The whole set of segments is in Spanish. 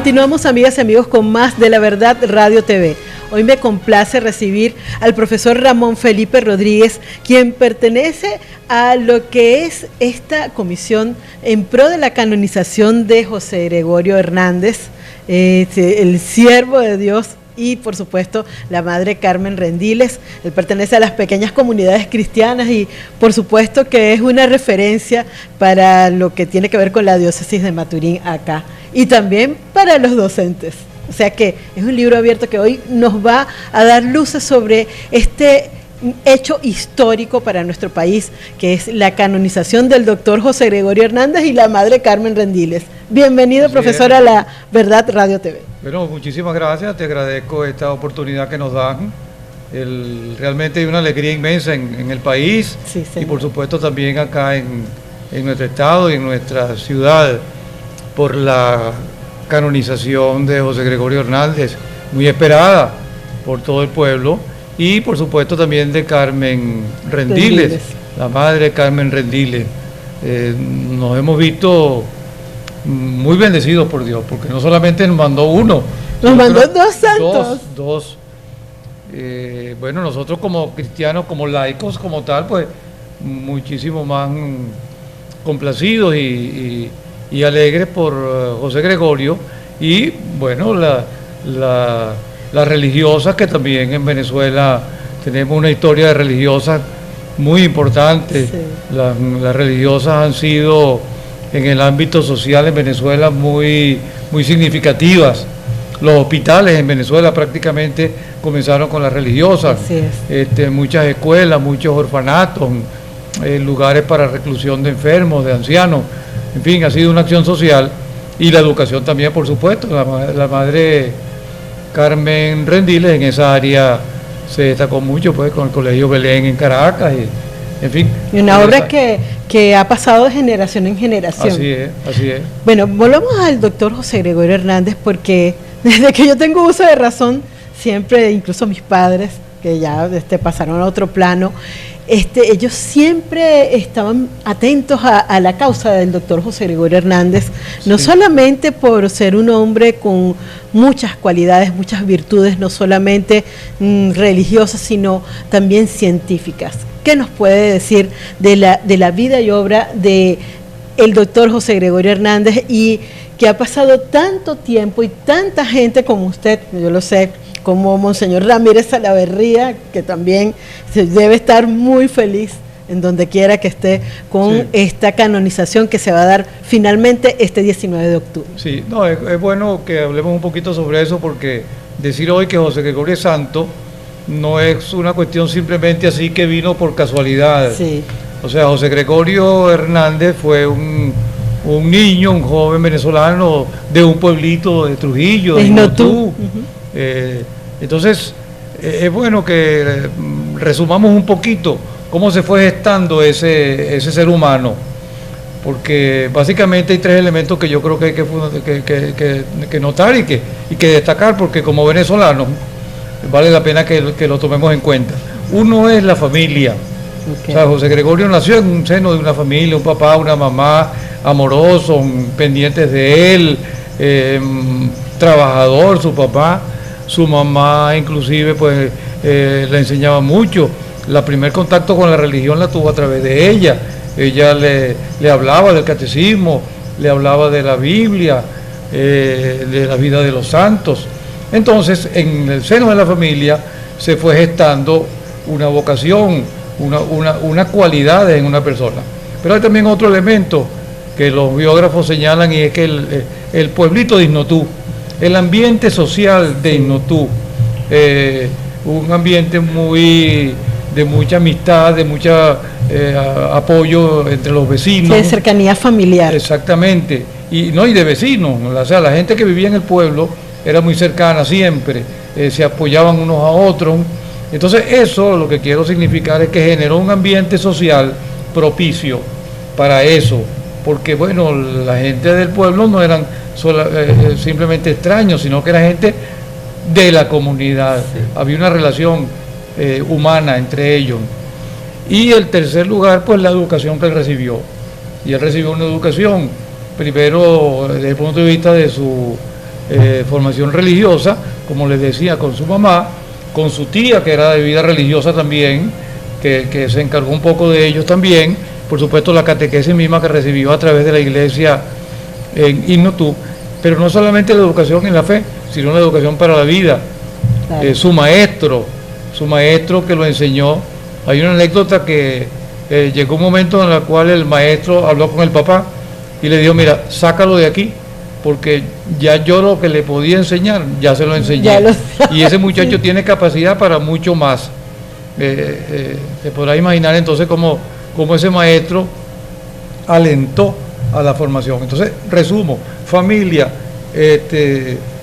Continuamos, amigas y amigos, con más de La Verdad Radio TV. Hoy me complace recibir al profesor Ramón Felipe Rodríguez, quien pertenece a lo que es esta comisión en pro de la canonización de José Gregorio Hernández, el siervo de Dios, y por supuesto la madre Carmen Rendiles. Él pertenece a las pequeñas comunidades cristianas y por supuesto que es una referencia para lo que tiene que ver con la diócesis de Maturín acá y también para los docentes. O sea que es un libro abierto que hoy nos va a dar luces sobre este hecho histórico para nuestro país, que es la canonización del doctor José Gregorio Hernández y la madre Carmen Rendiles. Bienvenido, profesor, a La Verdad Radio TV. Bueno, muchísimas gracias, te agradezco esta oportunidad que nos dan. Realmente hay una alegría inmensa en el país, sí, y por supuesto también acá en nuestro estado y en nuestra ciudad por la canonización de José Gregorio Hernández, muy esperada por todo el pueblo, y por supuesto también de Carmen Rendiles, la madre Carmen Rendiles. Nos hemos visto muy bendecidos por Dios, porque no solamente nos mandó uno, nos mandó dos santos. Dos. Bueno, nosotros como cristianos, como laicos, como tal, pues muchísimo más complacidos y alegres por José Gregorio, y bueno, las religiosas, que también en Venezuela tenemos una historia de religiosas muy importante. Sí. Las religiosas han sido en el ámbito social en Venezuela muy significativas. Los hospitales en Venezuela prácticamente comenzaron con las religiosas. Muchas escuelas, muchos orfanatos, lugares para reclusión de enfermos, de ancianos. En fin, ha sido una acción social, y la educación también, por supuesto. La madre Carmen Rendiles en esa área se destacó mucho, pues, con el Colegio Belén en Caracas, y en fin. Y una obra que ha pasado de generación en generación. Así es. Bueno, volvamos al doctor José Gregorio Hernández, porque desde que yo tengo uso de razón, siempre, incluso mis padres, que ya pasaron a otro plano, ellos siempre estaban atentos a la causa del doctor José Gregorio Hernández, no solamente por ser un hombre con muchas cualidades, muchas virtudes, no solamente religiosas, sino también científicas. ¿Qué nos puede decir de la vida y obra de el doctor José Gregorio Hernández, y que ha pasado tanto tiempo y tanta gente como usted, yo lo sé, como Monseñor Ramírez Salaverría, que también debe estar muy feliz en donde quiera que esté con esta canonización que se va a dar finalmente este 19 de octubre? Sí, no, es bueno que hablemos un poquito sobre eso, porque decir hoy que José Gregorio es santo no es una cuestión simplemente así que vino por casualidad. Sí. O sea, José Gregorio Hernández fue un niño, un joven venezolano de un pueblito de Trujillo, de Inotú. Entonces, es bueno que resumamos un poquito cómo se fue gestando ese ser humano, porque básicamente hay tres elementos que yo creo que hay que notar y que destacar, porque como venezolanos vale la pena que lo tomemos en cuenta. Uno es la familia. O sea, José Gregorio nació en un seno de una familia, un papá, una mamá amorosos, pendientes de él, trabajador, su papá. Su mamá inclusive pues le enseñaba mucho. El primer contacto con la religión la tuvo a través de ella. Ella le hablaba del catecismo, le hablaba de la Biblia, de la vida de los santos. Entonces, en el seno de la familia se fue gestando una vocación, una cualidad en una persona. Pero hay también otro elemento que los biógrafos señalan, y es que el pueblito de Inotú, el ambiente social de Inotú, un ambiente de mucha amistad, de mucho apoyo entre los vecinos. De cercanía familiar. Exactamente, y de vecinos. O sea, la gente que vivía en el pueblo era muy cercana siempre, se apoyaban unos a otros. Entonces eso lo que quiero significar es que generó un ambiente social propicio para eso, porque bueno, la gente del pueblo no eran simplemente extraños, sino que era gente de la comunidad. Sí. Había una relación humana entre ellos. Y el tercer lugar, pues la educación que él recibió. Y él recibió una educación, primero desde el punto de vista de formación religiosa, como les decía, con su mamá, con su tía, que era de vida religiosa también, que se encargó un poco de ellos también, por supuesto la catequesis misma que recibió a través de la iglesia en Ignotú, pero no solamente la educación en la fe, sino la educación para la vida. Claro. Su maestro que lo enseñó. Hay una anécdota que llegó un momento en el cual el maestro habló con el papá y le dijo, mira, sácalo de aquí, porque ya yo lo que le podía enseñar, ya se lo enseñé. Y ese muchacho sí tiene capacidad para mucho más. Se podrá imaginar entonces cómo ese maestro alentó a la formación. Entonces, resumo, familia,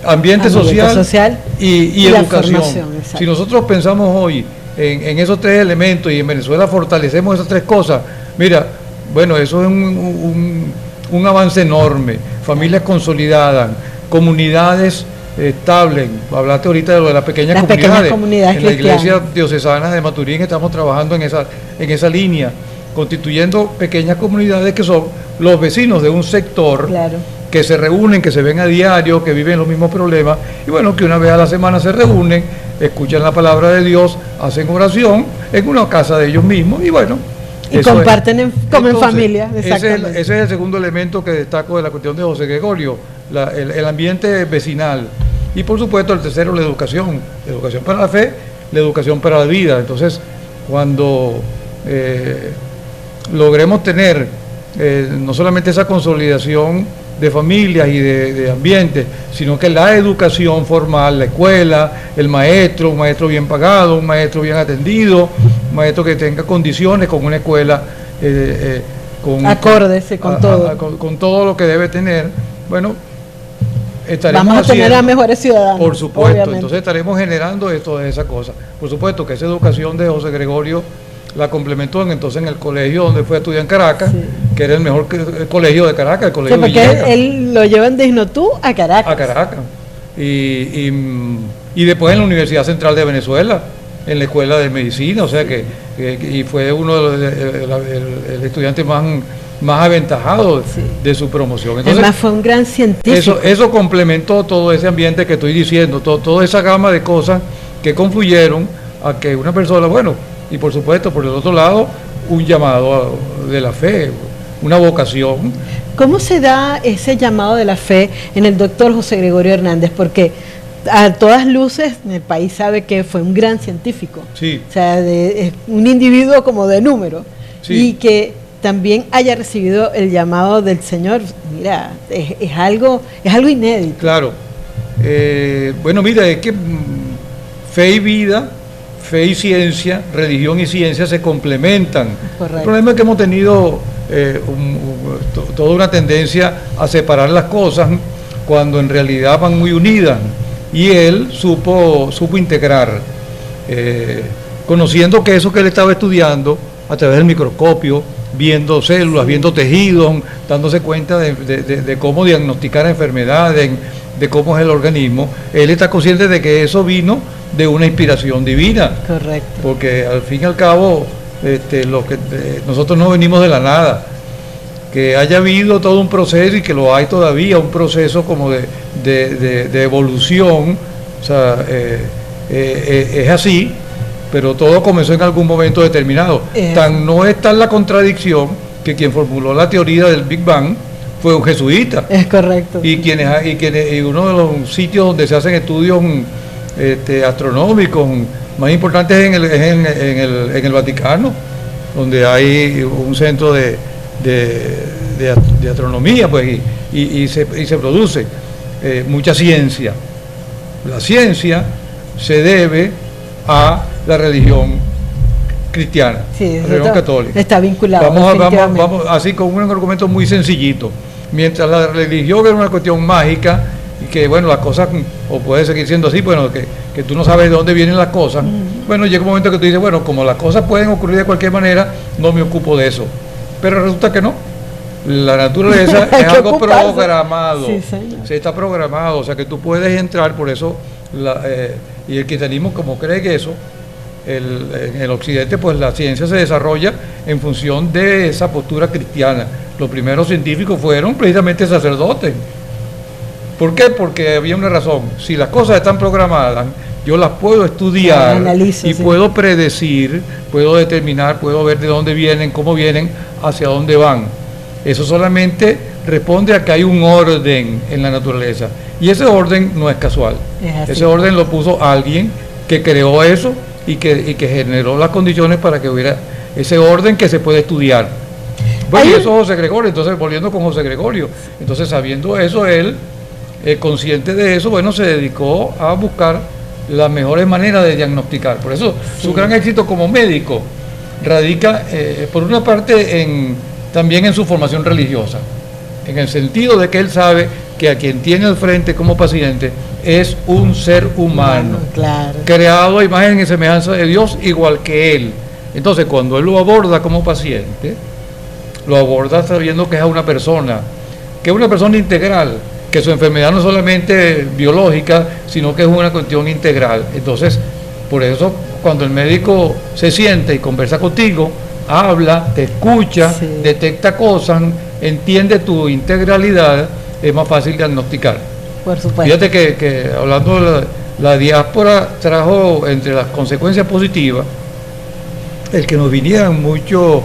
ambiente social y educación. Si nosotros pensamos hoy en esos tres elementos y en Venezuela fortalecemos esas tres cosas, mira, bueno, eso es un avance enorme. Familias consolidadas, comunidades estables. Hablaste ahorita de lo de las pequeñas comunidades. En la iglesia diocesana de Maturín estamos trabajando en esa línea, constituyendo pequeñas comunidades que son los vecinos de un sector, claro, que se reúnen, que se ven a diario, que viven los mismos problemas, y bueno, que una vez a la semana se reúnen, escuchan la palabra de Dios, hacen oración en una casa de ellos mismos, y bueno, y comparten como en familia. Ese es el segundo elemento que destaco de la cuestión de José Gregorio, el ambiente vecinal. Y por supuesto el tercero, la educación para la fe, la educación para la vida. Entonces, cuando logremos tener no solamente esa consolidación de familias y de ambientes, sino que la educación formal, la escuela, el maestro, un maestro bien pagado, un maestro bien atendido, un maestro que tenga condiciones con una escuela con todo lo que debe tener, bueno, vamos a tener a mejores ciudadanos. Por supuesto, obviamente. Entonces estaremos generando esto de esa cosa. Por supuesto que esa educación de José Gregorio la complementó entonces en el colegio donde fue a estudiar en Caracas, sí, que era el mejor colegio de Caracas, el colegio porque Villegas. Él lo llevan de Ignotú a Caracas. A Caracas. Y después en la Universidad Central de Venezuela, en la Escuela de Medicina, o sea que fue uno de el estudiante más aventajado, sí, de su promoción. Entonces, además fue un gran científico. Eso complementó todo ese ambiente que estoy diciendo, toda esa gama de cosas que confluyeron a que una persona, bueno, y por supuesto, por el otro lado, un llamado de la fe, una vocación. ¿Cómo se da ese llamado de la fe en el doctor José Gregorio Hernández? Porque a todas luces el país sabe que fue un gran científico, sí, o sea, un individuo como de número, sí, y que también haya recibido el llamado del Señor, mira, es algo inédito. Claro. Bueno, mira, es que fe y vida, fe y ciencia, religión y ciencia se complementan. Correcto. El problema es que hemos tenido toda una tendencia a separar las cosas cuando en realidad van muy unidas, y él supo integrar, conociendo que eso que él estaba estudiando a través del microscopio, viendo células, viendo tejidos, dándose cuenta de cómo diagnosticar enfermedades, de cómo es el organismo, él está consciente de que eso vino de una inspiración divina. Correcto. Porque al fin y al cabo, nosotros no venimos de la nada. Que haya habido todo un proceso, y que lo hay todavía, un proceso como de evolución, o sea, es así, pero todo comenzó en algún momento determinado. Tan no está en la contradicción que quien formuló la teoría del Big Bang fue un jesuita. Es correcto. Y uno de los sitios donde se hacen estudios astronómicos más importantes es en el Vaticano, donde hay un centro de astronomía, pues, y se produce mucha ciencia. La ciencia se debe a la religión cristiana, sí, la religión católica. Está vinculado. Vamos así con un argumento muy sencillito. Mientras la religión es una cuestión mágica, y que bueno, las cosas, o puede seguir siendo así, bueno, que tú no sabes de dónde vienen las cosas, bueno, llega un momento que tú dices, bueno, como las cosas pueden ocurrir de cualquier manera, no me ocupo de eso. Pero resulta que no. La naturaleza es algo programado, sí, se está programado, o sea que tú puedes entrar, por eso, y el cristianismo, como cree que eso, en el occidente, pues la ciencia se desarrolla en función de esa postura cristiana. Los primeros científicos fueron precisamente sacerdotes, ¿Por qué? Porque había una razón. Si las cosas están programadas, yo las puedo estudiar y puedo predecir, puedo determinar, puedo ver de dónde vienen, cómo vienen, hacia dónde van. Eso solamente responde a que hay un orden en la naturaleza. Y ese orden no es casual. Ese orden lo puso alguien que creó eso y que generó las condiciones para que hubiera ese orden que se puede estudiar. Bueno, y eso es José Gregorio. Entonces, volviendo con José Gregorio, entonces sabiendo eso, él, consciente de eso, bueno, se dedicó a buscar las mejores maneras de diagnosticar. Por eso su gran éxito como médico radica, por una parte, también en su formación religiosa, en el sentido de que él sabe que a quien tiene al frente como paciente es un ser humano, claro, creado a imagen y semejanza de Dios, igual que él. Entonces, cuando él lo aborda como paciente, lo aborda sabiendo que es una persona integral, que su enfermedad no es solamente biológica, sino que es una cuestión integral. Entonces, por eso, cuando el médico se siente y conversa contigo, habla, te escucha, detecta cosas, entiende tu integralidad, es más fácil diagnosticar. Por supuesto. Fíjate que hablando de la diáspora, trajo entre las consecuencias positivas el que nos vinieran mucho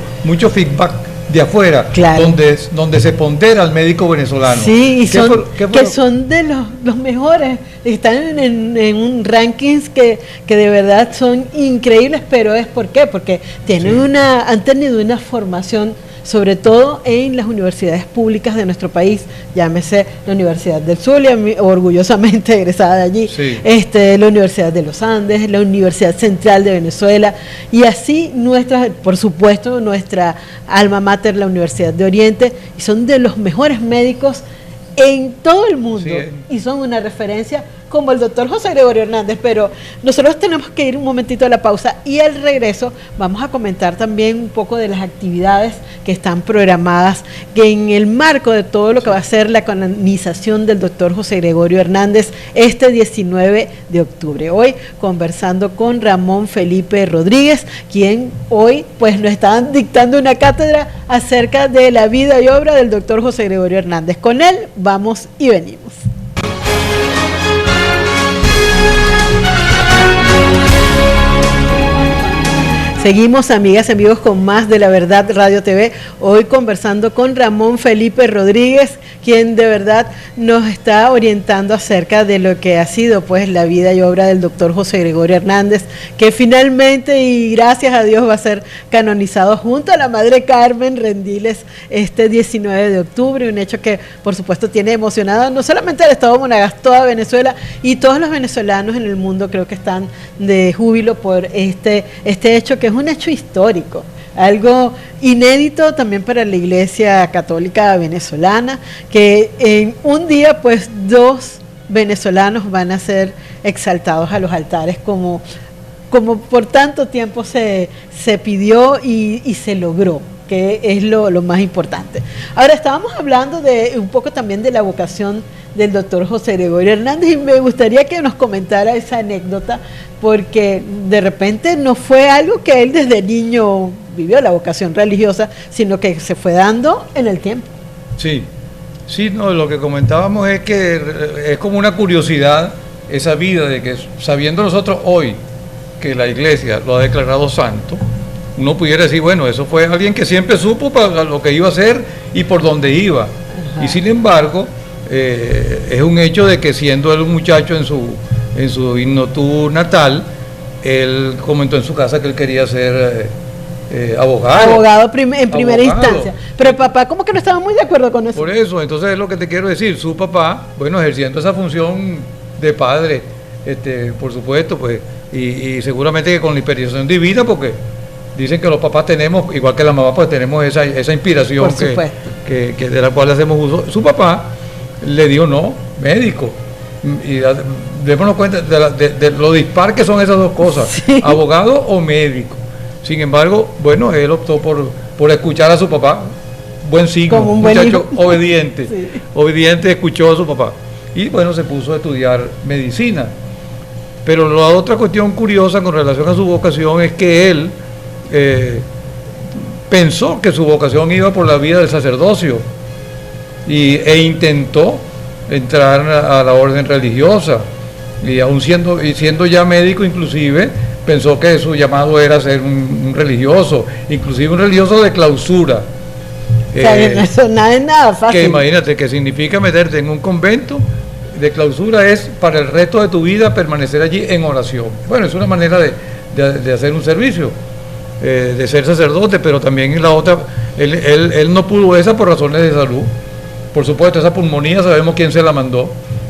feedback de afuera, claro, donde se pondera al médico venezolano. Sí, y son de los mejores, están en un rankings que de verdad son increíbles, pero es ¿por qué? Porque han tenido una formación, sobre todo en las universidades públicas de nuestro país, llámese la Universidad del Zulia, orgullosamente egresada de allí, la Universidad de los Andes, la Universidad Central de Venezuela, y así por supuesto, nuestra alma mater, la Universidad de Oriente, y son de los mejores médicos en todo el mundo, y son una referencia como el doctor José Gregorio Hernández. Pero nosotros tenemos que ir un momentito a la pausa, y al regreso vamos a comentar también un poco de las actividades que están programadas, que en el marco de todo lo que va a ser la canonización del doctor José Gregorio Hernández este 19 de octubre. Hoy conversando con Ramón Felipe Rodríguez, quien hoy pues nos está dictando una cátedra acerca de la vida y obra del doctor José Gregorio Hernández. Con él vamos y venimos. Seguimos, amigas y amigos, con más de La Verdad Radio TV, hoy conversando con Ramón Felipe Rodríguez, quien de verdad nos está orientando acerca de lo que ha sido pues la vida y obra del doctor José Gregorio Hernández, que finalmente y gracias a Dios va a ser canonizado junto a la Madre Carmen Rendiles este 19 de octubre, un hecho que por supuesto tiene emocionado no solamente al Estado de Monagas, toda Venezuela, y todos los venezolanos en el mundo creo que están de júbilo por este hecho, que es un hecho histórico, algo inédito también para la Iglesia Católica venezolana, que en un día pues 2 venezolanos van a ser exaltados a los altares como por tanto tiempo se pidió y se logró, que es lo más importante. Ahora estábamos hablando de un poco también de la vocación del doctor José Gregorio Hernández, y me gustaría que nos comentara esa anécdota, porque de repente no fue algo que él desde niño vivió, la vocación religiosa, sino que se fue dando en el tiempo. Sí, no, lo que comentábamos es que es como una curiosidad esa vida de que, sabiendo nosotros hoy que la Iglesia lo ha declarado santo, uno pudiera decir, bueno, eso fue alguien que siempre supo para lo que iba a hacer y por dónde iba. Ajá. Y sin embargo, es un hecho de que siendo él un muchacho en su ignotud natal, él comentó en su casa que él quería ser abogado. Abogado en primera instancia. Pero el papá como que no estaba muy de acuerdo con eso. Por eso, entonces es lo que te quiero decir. Su papá, bueno, ejerciendo esa función de padre, por supuesto, pues, y seguramente que con la inspiración divina, porque dicen que los papás tenemos, igual que la mamá, pues tenemos esa inspiración que de la cual hacemos uso. Su papá le dijo, no, médico. Y démonos cuenta de lo dispar que son esas dos cosas, abogado o médico. Sin embargo, bueno, él optó por escuchar a su papá, buen signo, como un muchacho obediente, obediente, escuchó a su papá. Y bueno, se puso a estudiar medicina. Pero la otra cuestión curiosa con relación a su vocación es que él pensó que su vocación iba por la vía del sacerdocio e intentó entrar a la orden religiosa, y aún siendo ya médico inclusive, pensó que su llamado era ser un religioso, inclusive un religioso de clausura. O sea, eso nada es nada fácil. Que imagínate, que significa meterte en un convento de clausura, es para el resto de tu vida permanecer allí en oración. Bueno, es una manera de hacer un servicio, de ser sacerdote, pero también en la otra, él no pudo esa por razones de salud. Por supuesto, esa pulmonía sabemos quién se la mandó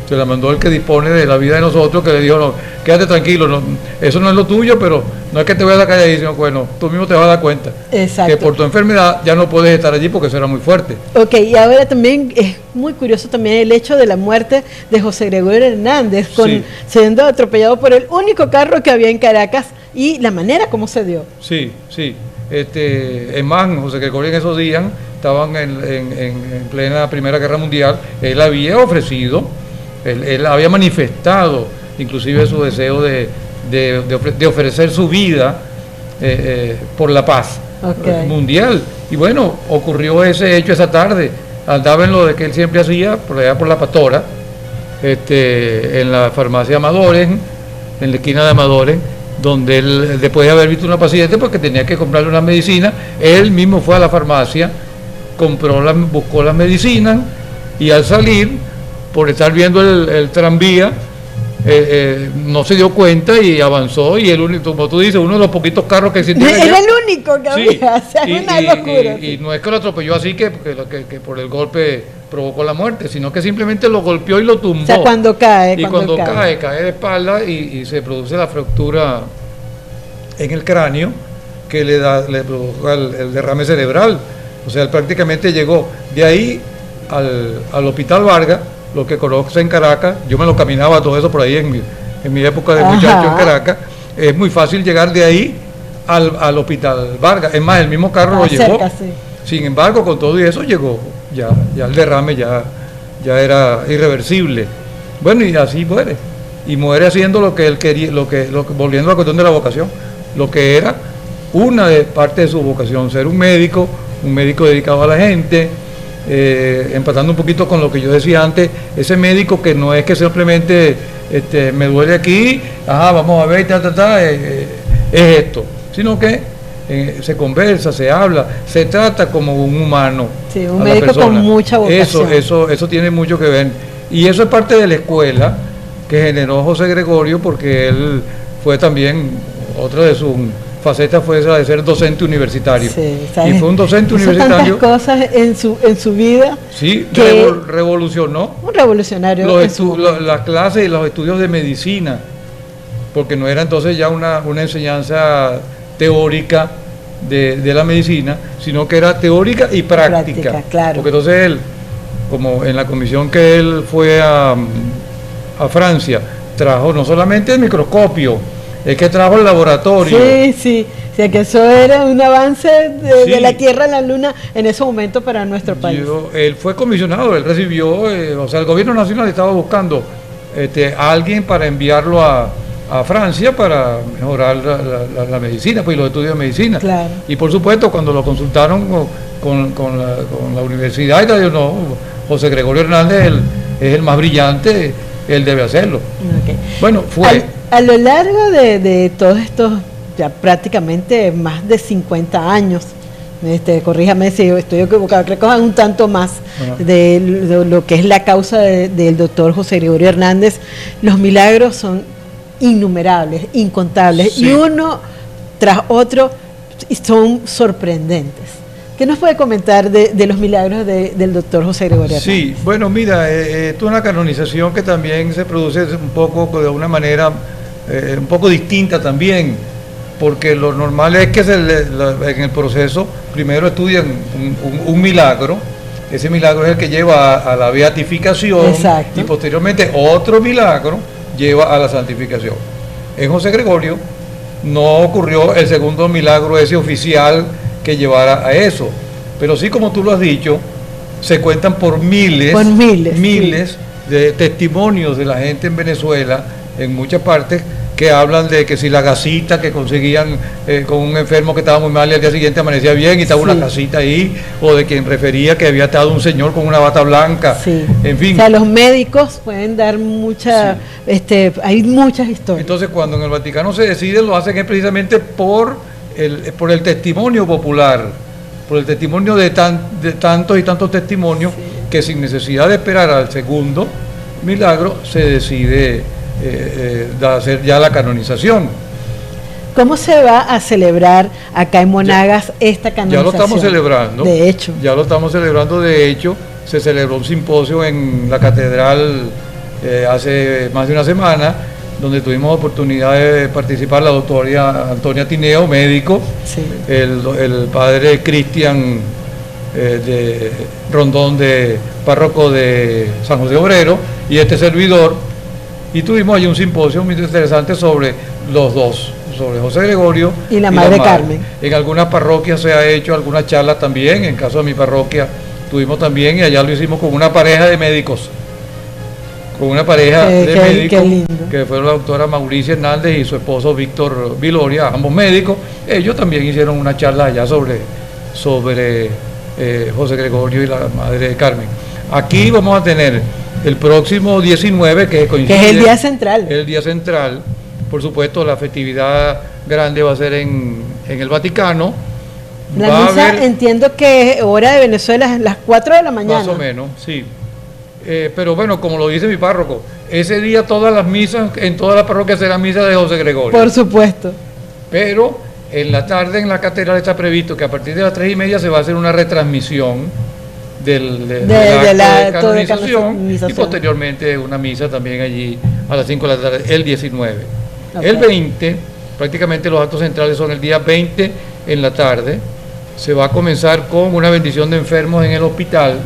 el que dispone de la vida de nosotros, que le dijo, no, quédate tranquilo, no, eso no es lo tuyo, pero no es que te voy a sacar de ahí, sino bueno, tú mismo te vas a dar cuenta. Exacto. Que por tu enfermedad ya no puedes estar allí porque eso era muy fuerte. Ok, y ahora también es muy curioso también el hecho de la muerte de José Gregorio Hernández, Sí. siendo atropellado por el único carro que había en Caracas y la manera como se dio. Sí. Es más, José Gregorio en esos días estaban en plena Primera Guerra Mundial, él había ofrecido, él había manifestado inclusive su deseo de ofrecer su vida por la paz mundial. Y bueno, ocurrió ese hecho esa tarde. Andaba en lo de que él siempre hacía, por allá por la Pastora, en la farmacia Amadores, en la esquina de Amadores, donde él, después de haber visto una paciente porque tenía que comprarle una medicina, él mismo fue a la farmacia, buscó las medicinas, y al salir, por estar viendo el tranvía, no se dio cuenta y avanzó, y el único, como tú dices, uno de los poquitos carros que existían allá. Era el único que había, o sea, una locura. Y no es que lo atropelló así que por el golpe provocó la muerte, sino que simplemente lo golpeó y lo tumbó. O sea, cuando cae. Y cuando cae de espalda y se produce la fractura en el cráneo que le provoca el derrame cerebral. O sea, él prácticamente llegó de ahí al Hospital Vargas, lo que conoce en Caracas. Yo me lo caminaba todo eso por ahí en mi época de muchacho en Caracas. Es muy fácil llegar de ahí al Hospital Vargas. Es más, el mismo carro lo llevó. Cerca, sí. Sin embargo, con todo y eso llegó. Ya el derrame ya era irreversible. Bueno, y así muere. Y muere haciendo lo que él quería, volviendo a la cuestión de la vocación, lo que era una de parte de su vocación, ser un médico dedicado a la gente, empatando un poquito con lo que yo decía antes, ese médico que no es que simplemente me duele aquí, vamos a ver, es esto, sino que se conversa, se habla, se trata como un humano. Sí, un médico con mucha vocación. Eso tiene mucho que ver. Y eso es parte de la escuela que generó José Gregorio, porque él fue también, otra de sus facetas fue esa de ser docente universitario. Sí, y fue un docente universitario. Tantas cosas en su vida. Sí, que revolucionó. Un revolucionario. Las clases y los estudios de medicina, porque no era entonces ya una enseñanza teórica de la medicina, sino que era teórica y práctica. Claro. Porque entonces él, como en la comisión que él fue a Francia, trajo no solamente el microscopio, es que trajo el laboratorio. Sí. O sea, que eso era un avance de la Tierra a la Luna en ese momento para nuestro país. Él fue comisionado, él recibió, o sea, el gobierno nacional estaba buscando a alguien para enviarlo a Francia para mejorar la medicina, pues, y los estudios de medicina. Claro. Y por supuesto, cuando lo consultaron con la universidad, dijo, no, José Gregorio Hernández es el más brillante, él debe hacerlo. Okay. Bueno, fue... A lo largo de todos estos, ya prácticamente más de 50 años, corríjame si estoy equivocado, creo que es un tanto más de lo que es la causa del doctor José Gregorio Hernández, los milagros son innumerables, incontables, y uno tras otro son sorprendentes. ¿Qué nos puede comentar de los milagros del doctor José Gregorio Hernández? Sí, bueno, mira, esto es una canonización que también se produce un poco de una manera un poco distinta también, porque lo normal es que en el proceso primero estudian un milagro. Ese milagro es el que lleva a la beatificación. Exacto. Y posteriormente otro milagro lleva a la santificación. En José Gregorio no ocurrió el segundo milagro ese oficial que llevara a eso, pero sí, como tú lo has dicho, se cuentan por miles de testimonios de la gente en Venezuela, en muchas partes, que hablan de que si la gasita que conseguían con un enfermo que estaba muy mal y al día siguiente amanecía bien y estaba una casita ahí, o de quien refería que había estado un señor con una bata blanca, en fin. O sea, los médicos pueden dar hay muchas historias. Entonces, cuando en el Vaticano se decide, lo hacen es precisamente por el testimonio popular, por el testimonio de tantos y tantos testimonios, que sin necesidad de esperar al segundo milagro se decide hacer ya la canonización. ¿Cómo se va a celebrar acá en Monagas esta canonización? Ya lo estamos celebrando. De hecho. Ya lo estamos celebrando, de hecho. Se celebró un simposio en la catedral hace más de una semana, donde tuvimos oportunidad de participar la doctora Antonia Tineo, médico, el padre Cristian de Rondón, párroco de San José Obrero, y este servidor. Y tuvimos allí un simposio muy interesante sobre los dos, sobre José Gregorio y la Madre Carmen. En algunas parroquias se ha hecho algunas charlas también, en caso de mi parroquia tuvimos también, y allá lo hicimos con una pareja de médicos, que fue la doctora Mauricia Hernández y su esposo Víctor Viloria, ambos médicos. Ellos también hicieron una charla allá sobre José Gregorio y la Madre Carmen. Aquí vamos a tener el próximo 19, que es el día central. El día central, por supuesto, la festividad grande va a ser en el Vaticano. La misa, entiendo que hora de Venezuela es las 4 de la mañana. Más o menos, sí. Pero bueno, como lo dice mi párroco, ese día todas las misas, en todas las parroquias serán misas de José Gregorio. Por supuesto. Pero en la tarde en la catedral está previsto que a partir de las 3:30 se va a hacer una retransmisión de la canonización, y posteriormente una misa también allí a las 5 de la tarde, el 19. El 20, prácticamente los actos centrales son el día 20 en la tarde. Se va a comenzar con una bendición de enfermos en el hospital,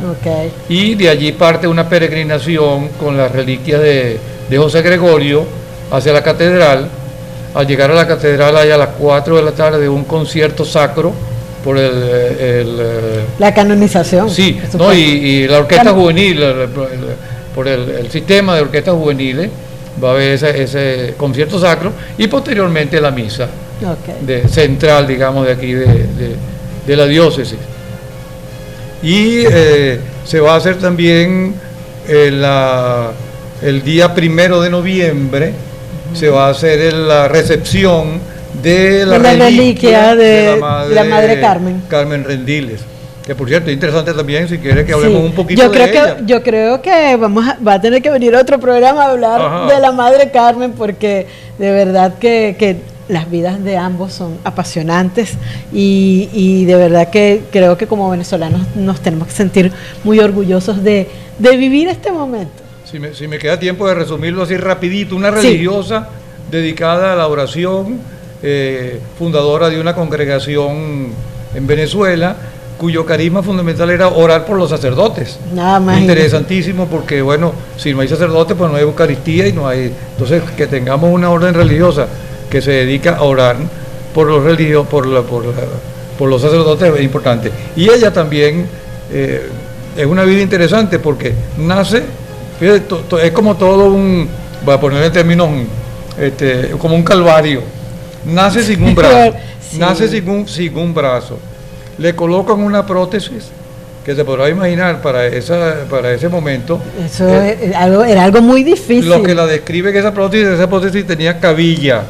y de allí parte una peregrinación con las reliquias de José Gregorio hacia la catedral. Al llegar a la catedral hay a las 4 de la tarde un concierto sacro por la canonización. Sí, no, y la orquesta juvenil, por el sistema de orquestas juveniles, va a haber ese concierto sacro, y posteriormente la misa central, digamos, de aquí de la diócesis. Y se va a hacer también el día 1 de noviembre, se va a hacer la recepción de la reliquia de la Madre Carmen Rendiles, que por cierto es interesante también, si quiere que hablemos un poquito de ella. Yo creo que va a tener que venir otro programa a hablar de la Madre Carmen, porque de verdad que las vidas de ambos son apasionantes, y de verdad que creo que como venezolanos nos tenemos que sentir muy orgullosos de vivir este momento. Si me queda tiempo de resumirlo así rapidito, una religiosa dedicada a la oración, fundadora de una congregación en Venezuela, cuyo carisma fundamental era orar por los sacerdotes. Nada más. Interesantísimo, porque bueno, si no hay sacerdotes, pues no hay Eucaristía y no hay. Entonces, que tengamos una orden religiosa que se dedica a orar por los religiosos, por los sacerdotes, es importante. Y ella también es una vida interesante, porque nace, fíjate, es como todo voy a poner en términos, como un calvario. Nace sin un brazo, nace sin un brazo. Le colocan una prótesis que se podrá imaginar para ese momento. Eso era algo muy difícil. Lo que la describe que esa prótesis tenía cabilla.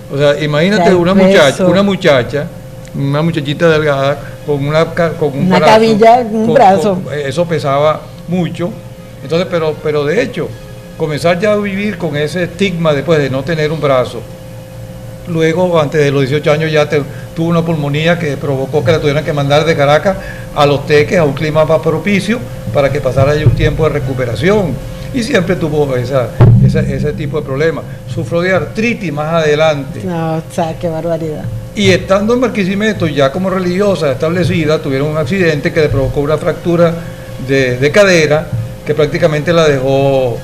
O sea, imagínate una muchachita delgada con una brazo, cabilla, un brazo. Eso pesaba mucho. Entonces, pero de hecho, comenzar ya a vivir con ese estigma después de no tener un brazo. Luego, antes de los 18 años, ya tuvo una pulmonía que provocó que la tuvieran que mandar de Caracas a Los Teques, a un clima más propicio, para que pasara allí un tiempo de recuperación. Y siempre tuvo ese tipo de problemas. Sufrió de artritis más adelante. No, o sea, qué barbaridad. Y estando en Barquisimeto, ya como religiosa establecida, tuvieron un accidente que le provocó una fractura de cadera, que prácticamente la dejó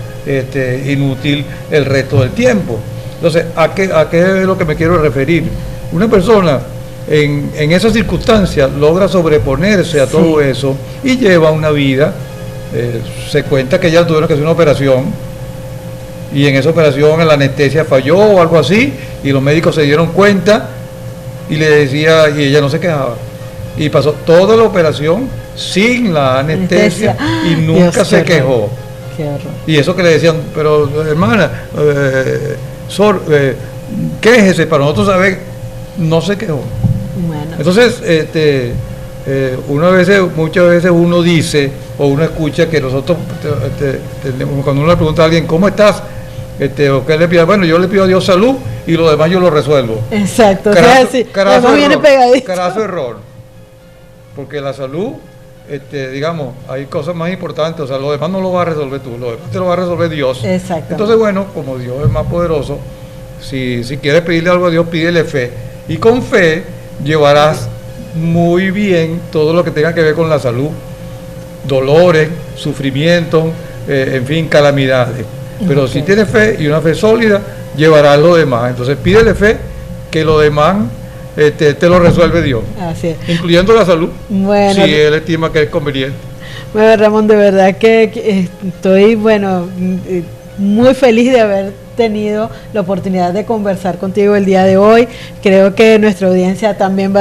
inútil el resto del tiempo. Entonces, ¿a qué es lo que me quiero referir? Una persona en esas circunstancias logra sobreponerse a todo eso y lleva una vida, se cuenta que ya tuvieron que hacer una operación, y en esa operación la anestesia falló o algo así, y los médicos se dieron cuenta y le decía, y ella no se quejaba. Y pasó toda la operación sin la anestesia y nunca Dios, se quejó. Qué horror. Y eso que le decían, pero hermana, quéjese, para nosotros saber, no se quejó. Bueno. Entonces, muchas veces uno dice o uno escucha que nosotros cuando uno le pregunta a alguien ¿cómo estás? O qué le pide, bueno, yo le pido a Dios salud y lo demás yo lo resuelvo. Exacto, carazo error, porque la salud, digamos, hay cosas más importantes, o sea, lo demás no lo va a resolver tú, lo demás te lo va a resolver Dios. Exacto. Entonces, bueno, como Dios es más poderoso, si quieres pedirle algo a Dios, pídele fe, y con fe llevarás muy bien todo lo que tenga que ver con la salud, dolores, sufrimientos, en fin, calamidades. Pero si tienes fe y una fe sólida, llevarás lo demás. Entonces pídele fe, que lo demás te lo resuelve Dios. Así es. Incluyendo la salud, bueno, si Él estima que es conveniente. Bueno, Ramón, de verdad que estoy, muy feliz de haber tenido la oportunidad de conversar contigo el día de hoy. Creo que nuestra audiencia también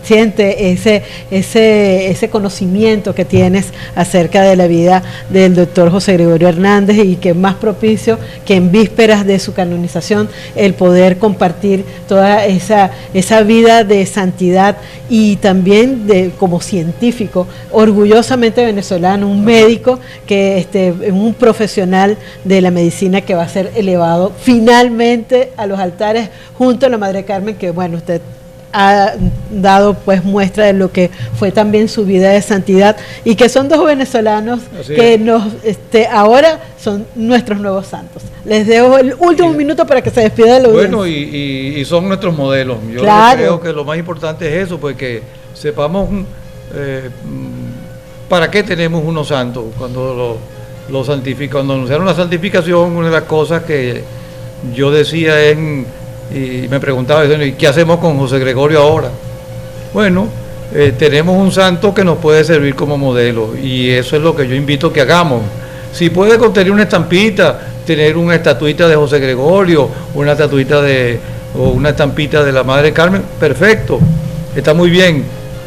siente ese conocimiento que tienes acerca de la vida del doctor José Gregorio Hernández, y que más propicio que en vísperas de su canonización el poder compartir toda esa vida de santidad, y también como científico, orgullosamente venezolano, un médico un profesional de la medicina que va a ser elevado finalmente a los altares junto a la Madre Carmen, que bueno, usted ha dado pues muestra de lo que fue también su vida de santidad, y que son dos venezolanos que ahora son nuestros nuevos santos. Les dejo el último minuto para que se despida de la audiencia. Bueno, y son nuestros modelos. Yo creo que lo más importante es eso, pues que sepamos para qué tenemos unos santos. Cuando cuando anunciaron la santificación, una de las cosas que yo decía y me preguntaba, ¿y qué hacemos con José Gregorio ahora? Bueno, tenemos un santo que nos puede servir como modelo, y eso es lo que yo invito a que hagamos. Si puede contener una estampita, tener una estatuita de José Gregorio, una estatuita o una estampita de la Madre Carmen, perfecto, está muy bien,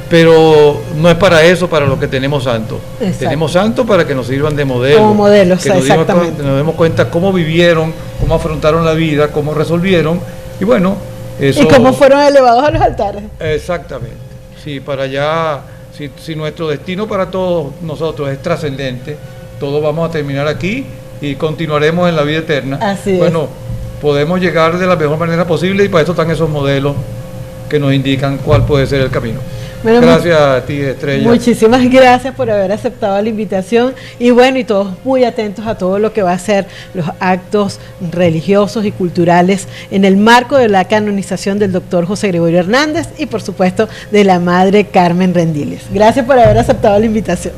pero no es para eso para lo que tenemos santos. Exacto. Tenemos santos para que nos sirvan de modelo, como modelos, que nos demos cuenta cómo vivieron, cómo afrontaron la vida, cómo resolvieron. Y bueno, eso... ¿Y cómo fueron elevados a los altares? Exactamente. Sí, para allá, si nuestro destino para todos nosotros es trascendente, todos vamos a terminar aquí y continuaremos en la vida eterna. Así es. Bueno, podemos llegar de la mejor manera posible, y para eso están esos modelos que nos indican cuál puede ser el camino. Bueno, gracias a ti, Estrella. Muchísimas gracias por haber aceptado la invitación, y bueno, y todos muy atentos a todo lo que va a ser los actos religiosos y culturales en el marco de la canonización del doctor José Gregorio Hernández, y por supuesto de la Madre Carmen Rendiles. Gracias por haber aceptado la invitación.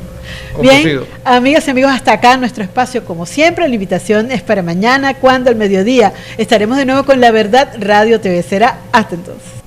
Bien, amigas y amigos, hasta acá nuestro espacio. Como siempre, la invitación es para mañana, cuando al mediodía estaremos de nuevo con La Verdad Radio TV. Será hasta entonces.